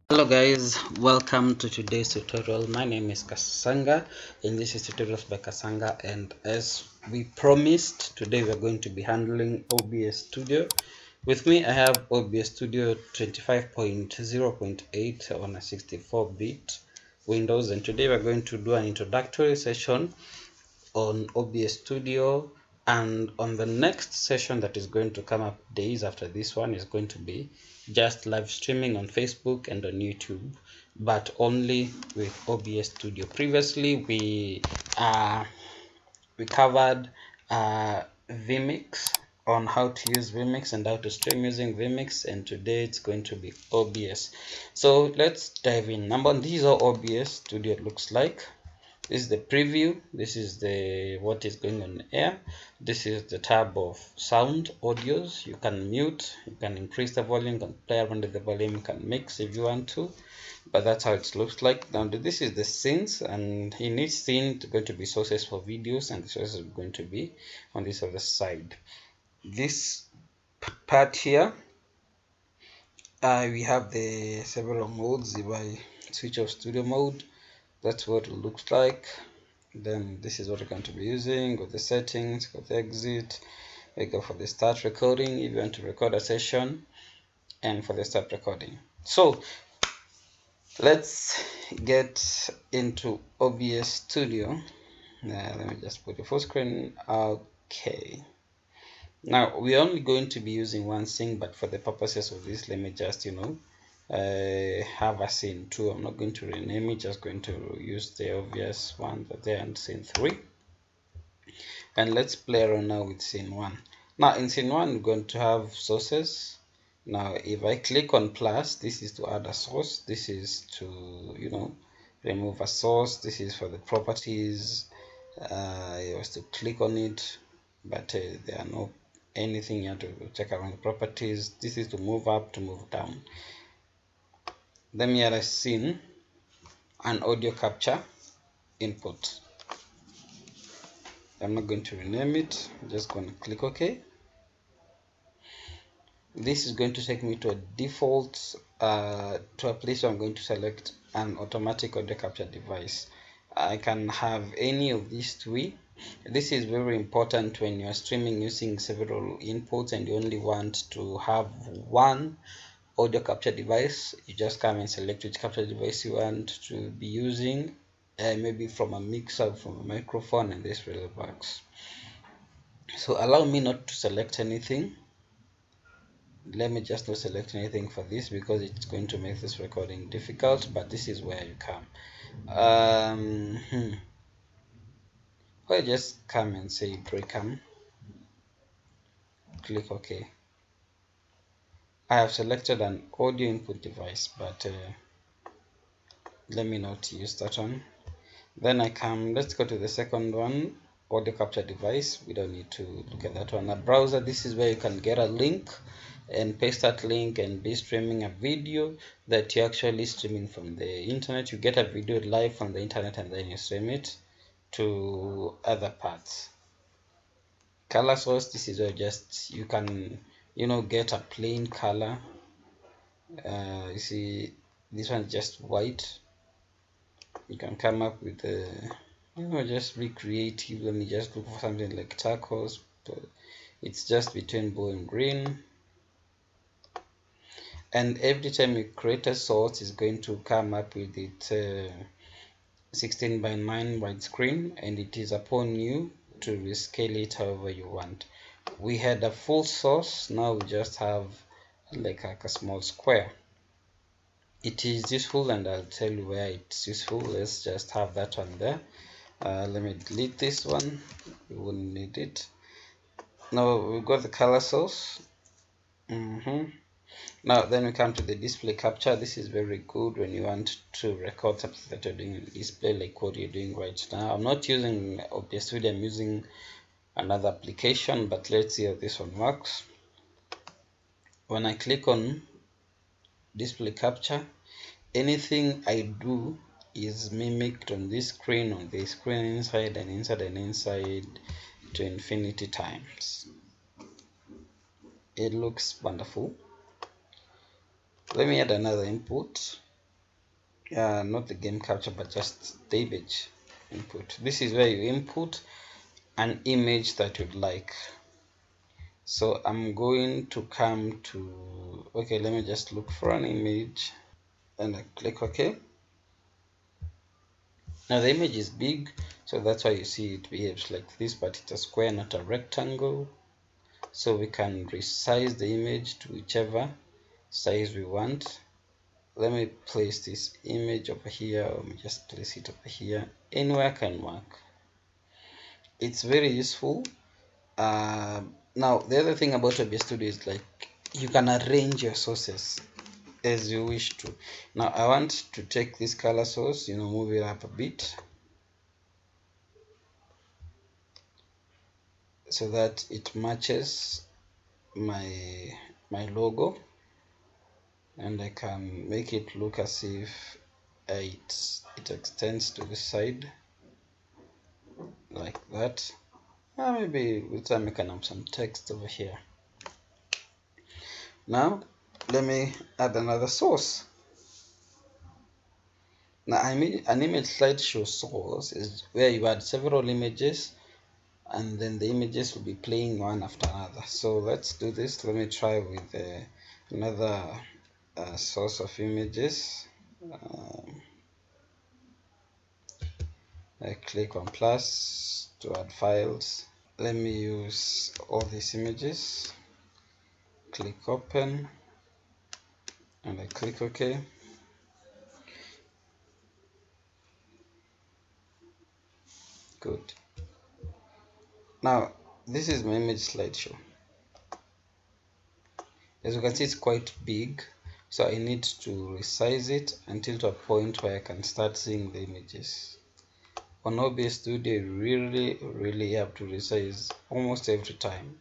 Hello guys, welcome to today's tutorial. My name is Kasanga and this is tutorials by Kasanga, and as we promised, today we are going to be handling OBS Studio. With me I have OBS Studio 25.0.8 on a 64-bit Windows, and today we are going to do an introductory session on OBS Studio, and on the next session that is going to come up days after this one is going to be just live streaming on Facebook and on YouTube, but only with OBS Studio. Previously we covered vMix, on how to use vMix and how to stream using vMix, and today it's going to be OBS. So let's dive in. Number one, this is how OBS Studio looks like. This is the preview. This is the what is going on air. This is the tab of sound audios. You can mute, you can increase the volume, you can play around with the volume, you can mix if you want to, but that's how it looks like. Now this is the scenes, and in each scene it's going to be sources for videos, and the sources are going to be on this other side. This part here, we have the several modes. If I switch off studio mode, that's what it looks like. Then this is what we're going to be using. Go to the settings, go to exit, we go for the start recording if you want to record a session, and for the start recording. So let's get into OBS Studio. Let me just put the full screen. Okay, now we're only going to be using one scene, but for the purposes of this, let me just have a scene 2. I'm not going to rename it, just going to use the obvious one there, and scene 3. And let's play around now with scene 1. Now in scene 1 we're going to have sources. Now if I click on plus, this is to add a source, this is to remove a source, this is for the properties. I was to click on it, but there are no anything you have to check around the properties. This is to move up, to move down. Then here I seen an audio capture input. I'm not going to rename it, I'm just going to click OK. This is going to take me to a default to a place where I'm going to select an automatic audio capture device. I can have any of these 3. This is very important when you are streaming using several inputs and you only want to have one audio capture device. You just come and select which capture device you want to be using, maybe from a mixer, from a microphone, and this really works. So allow me not to select anything. Let me just not select anything for this because it's going to make this recording difficult, but this is where you come. Or just come and say breakcam, click OK. I have selected an audio input device, but let me not use that one. Then I come, let's go to the second one, audio capture device. We don't need to look at that one. A browser, this is where you can get a link and paste that link and be streaming a video that you're actually streaming from the internet. You get a video live from the internet and then you stream it to other parts. Color source, this is where just you can get a plain color. You see this one just white. You can come up with just be creative. Let me just look for something like turquoise, but it's just between blue and green. And every time you create a source, it's going to come up with it 16:9 widescreen, and it is upon you to rescale it however you want. We had a full source, now we just have like a small square. It is useful, and I'll tell you where it's useful. Let's just have that one there. Let me delete this one, we wouldn't need it. Now we've got the color source. Now then we come to the display capture. This is very good when you want to record something that you're doing in the display, like what you're doing right now. I'm not using OBS Studio, I'm using another application, but let's see how this one works. When I click on display capture, anything I do is mimicked on this screen, inside and inside and inside to infinity times. It looks wonderful. Let me add another input, not the game capture but just the image input. This is where you input an image that you'd like. So I'm going to come to, okay, let me just look for an image and I click OK. Now the image is big, so that's why you see it behaves like this, but it's a square, not a rectangle. So we can resize the image to whichever size we want. Let me place this image over here, or let me just place it over here. Anywhere can work. It's very useful. Now the other thing about OBS Studio is like you can arrange your sources as you wish to. Now I want to take this color source, move it up a bit so that it matches my logo, and I can make it look as if it extends to the side like that. Maybe with time I can have some text over here. Now let me add another source. Now an image slideshow source is where you add several images and then the images will be playing one after another. So let's do this. Let me try with another source of images. I click on plus to add files. Let me use all these images. Click open and I click OK. Good. Now this is my image slideshow. As you can see, it's quite big, so I need to resize it until to a point where I can start seeing the images. On OBS Studio, you really have to resize almost every time,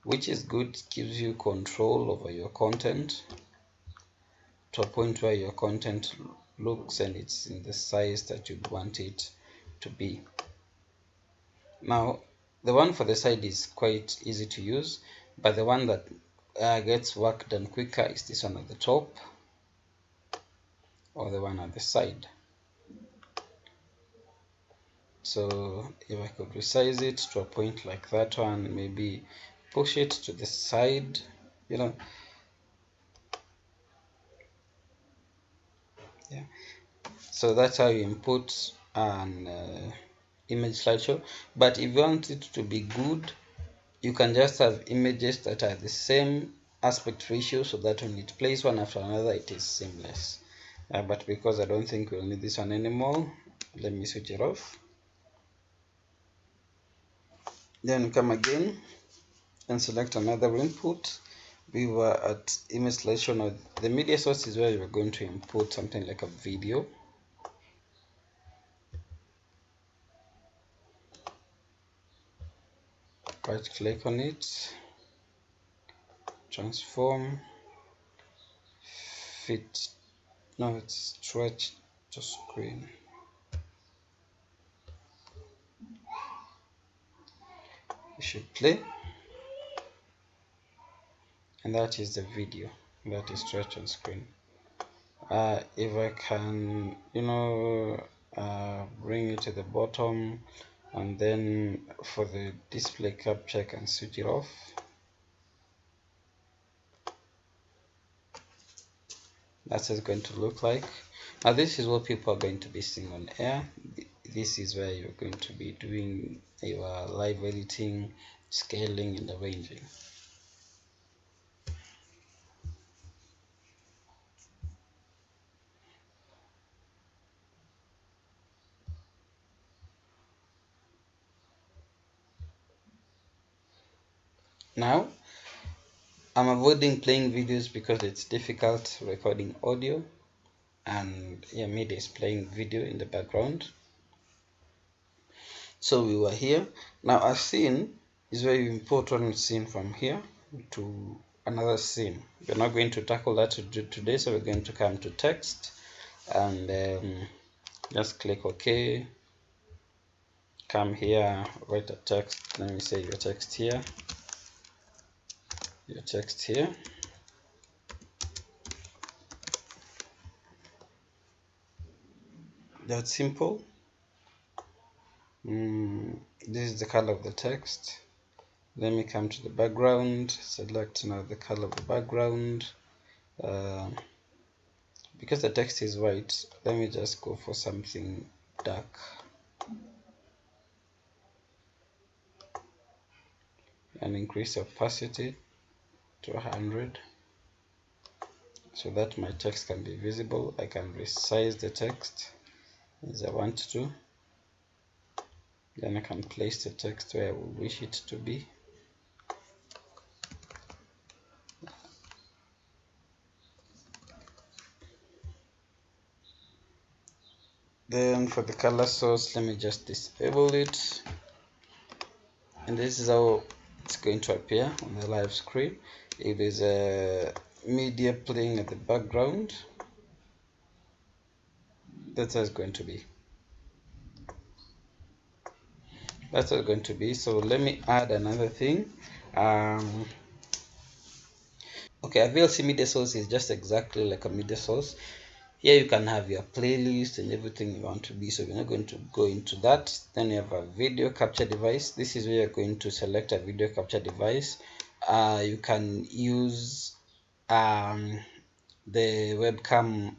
which is good. It gives you control over your content to a point where your content looks and it's in the size that you'd want it to be. Now the one for the side is quite easy to use, but the one that gets work done quicker is this one at the top or the one at the side. So if I could resize it to a point like that one, maybe push it to the side, yeah. So that's how you input an image slideshow. But if you want it to be good, you can just have images that are the same aspect ratio, so that when it plays one after another, it is seamless. But because I don't think we'll need this one anymore, let me switch it off. Then come again and select another input. We were at image slideshow. Now the media source is where we're going to input something like a video. Right click on it, transform, fit, no, it's stretch to screen. You should play, and that is the video that is stretched on screen. If I can, bring it to the bottom, and then for the display capture I can switch it off. That's what it's going to look like. Now this is what people are going to be seeing on air. This is where you're going to be doing your live editing, scaling, and arranging. Now I'm avoiding playing videos because it's difficult recording audio, and media is playing video in the background. So we were here. Now a scene is where you import one scene from here to another scene. We're not going to tackle that today, so we're going to come to text and just click OK. Come here, write a text. Let me say your text here. your text here. That's simple. This is the color of the text. Let me come to the background, select now the color of the background. Because the text is white, let me just go for something dark. And increase opacity to 100 so that my text can be visible. I can resize the text as I want to. Then I can place the text where I wish it to be. Then for the color source, let me just disable it. And this is how it's going to appear on the live screen. If there's a media playing at the background, that's how it's going to be. That's how it's going to be. So let me add another thing. Okay, a VLC media source is just exactly like a media source. Here you can have your playlist and everything you want to be, so we're not going to go into that. Then you have a video capture device. This is where you're going to select a video capture device. You can use the webcam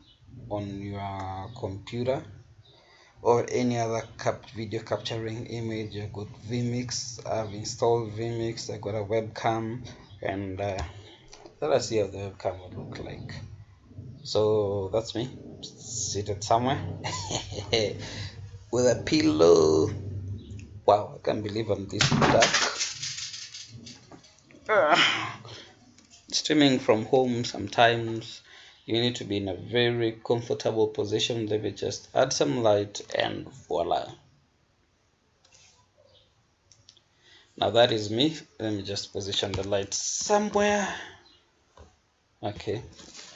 on your computer or any other video capturing image. You've got vMix. I've installed vMix. I got a webcam, and let us see how the webcam would look like. So that's me seated somewhere with a pillow. Wow, I can't believe I'm this dark. Streaming from home, sometimes you need to be in a very comfortable position. Let me just add some light and voila. Now that is me. Let me just position the light somewhere. Okay,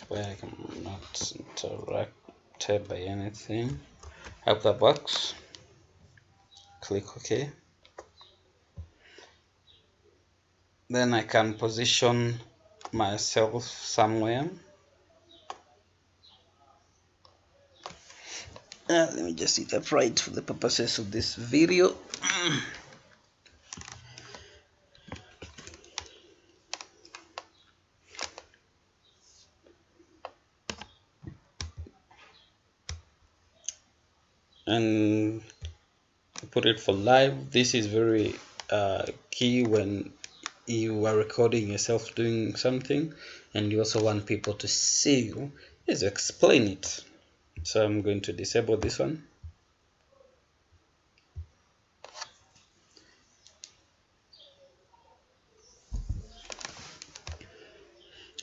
where I can not interrupted by anything. Hope that works. Click OK. Then I can position myself somewhere. Let me just sit upright for the purposes of this video. And put it for live. This is very key when you are recording yourself doing something and you also want people to see you, is explain it. So I'm going to disable this one.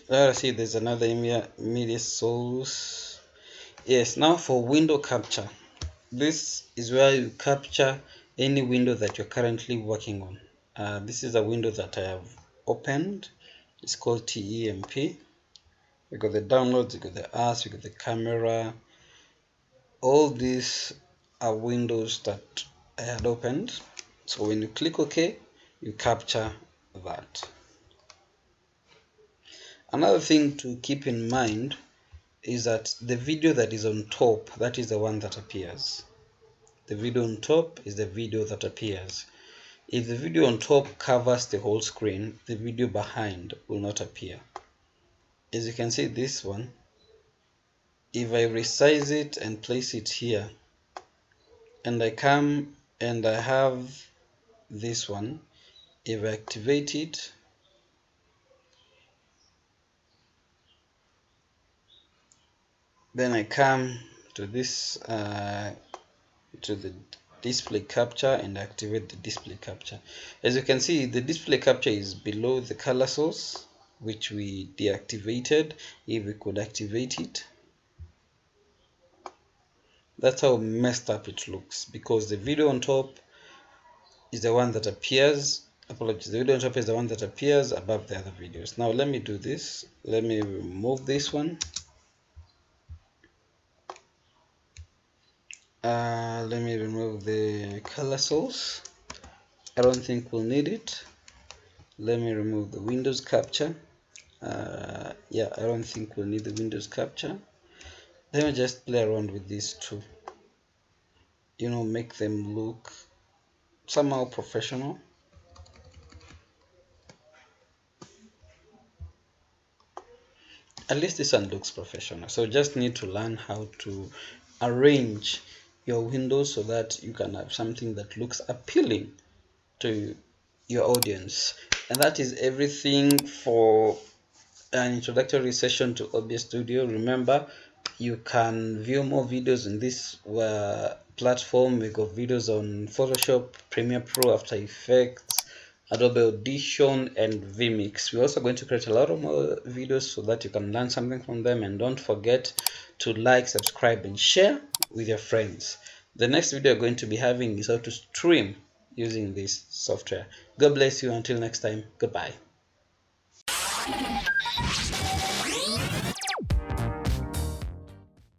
Let's see, there's another media source. Yes, now for window capture. This is where you capture any window that you're currently working on. This is a window that I have opened. It's called TEMP. We got the downloads, we got the apps, we got the camera. All these are windows that I had opened. So when you click OK, you capture that. Another thing to keep in mind is that the video that is on top, that is the one that appears. The video on top is the video that appears. If the video on top covers the whole screen, the video behind will not appear. As you can see, this one, if I resize it and place it here, and I come and I have this one, if I activate it, then I come to this to the display capture and activate the display capture. As you can see, the display capture is below the color source, which we deactivated. If we could activate it, that's how messed up it looks, because the video on top is the one that appears. Apologies, the video on top is the one that appears above the other videos. Now let me do this. Let me remove this one. Let me remove the color source. I don't think we'll need it. Let me remove the Windows capture. Yeah, I don't think we'll need the Windows capture. Let me just play around with these two, make them look somehow professional. At least this one looks professional. So just need to learn how to arrange your windows so that you can have something that looks appealing to your audience. And that is everything for an introductory session to OBS Studio. Remember, you can view more videos in this platform. We got videos on Photoshop, Premiere Pro, After Effects, Adobe Audition, and vMix. We're also going to create a lot of more videos so that you can learn something from them. And don't forget to like, subscribe, and share with your friends. The next video we're going to be having is how to stream using this software. God bless you. Until next time, goodbye.